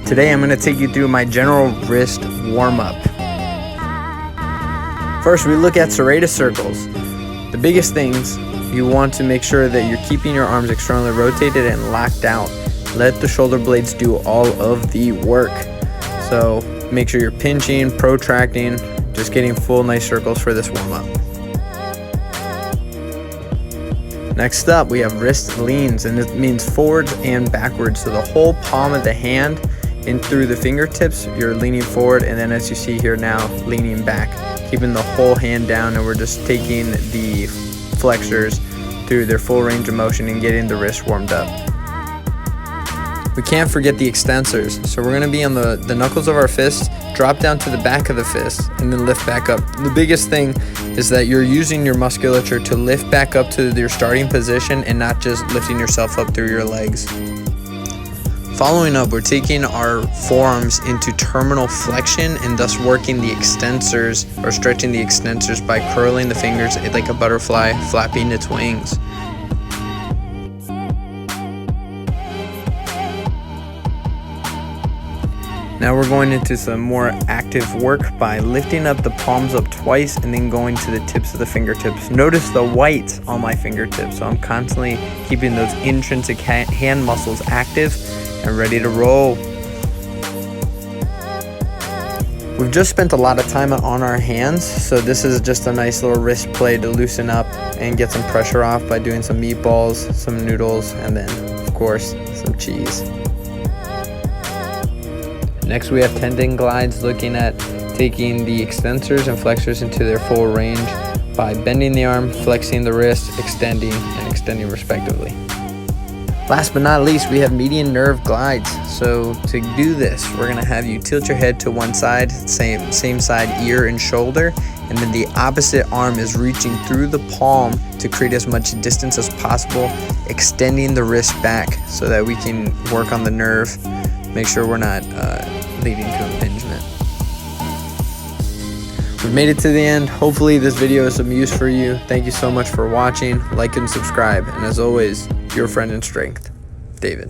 Today I'm going to take you through my general wrist warm-up. First, we look at Serratus Circles. The biggest things, you want to make sure that you're keeping your arms externally rotated and locked out. Let the shoulder blades do all of the work. So make sure you're pinching, protracting, just getting full nice circles for this warm-up. Next up, we have wrist leans, and it means forwards and backwards. So the whole palm of the hand in through the fingertips, you're leaning forward, and then as you see here now, leaning back, keeping the whole hand down, and we're just taking the flexors through their full range of motion and getting the wrist warmed up. We can't forget the extensors. So we're going to be on the knuckles of our fists, drop down to the back of the fist, and then lift back up. The biggest thing is that you're using your musculature to lift back up to your starting position and not just lifting yourself up through your legs. Following up, we're taking our forearms into terminal flexion and thus working the extensors or stretching the extensors by curling the fingers like a butterfly flapping its wings. Now we're going into some more active work by lifting up the palms up twice and then going to the tips of the fingertips. Notice the whites on my fingertips, so I'm constantly keeping those intrinsic hand muscles active and ready to roll. We've just spent a lot of time on our hands, so this is just a nice little wrist play to loosen up and get some pressure off by doing some meatballs, some noodles, and then, of course, some cheese. Next, we have Tendon Glides, looking at taking the extensors and flexors into their full range by bending the arm, flexing the wrist, extending and extending respectively. Last but not least, we have median nerve glides. So to do this, we're going to have you tilt your head to one side, same side, ear and shoulder, and then the opposite arm is reaching through the palm to create as much distance as possible, extending the wrist back so that we can work on the nerve, make sure we're not leading to impingement. We've made it to the end. Hopefully this video is some use for you. Thank you so much for watching. Like and subscribe. And as always, your friend in strength, David.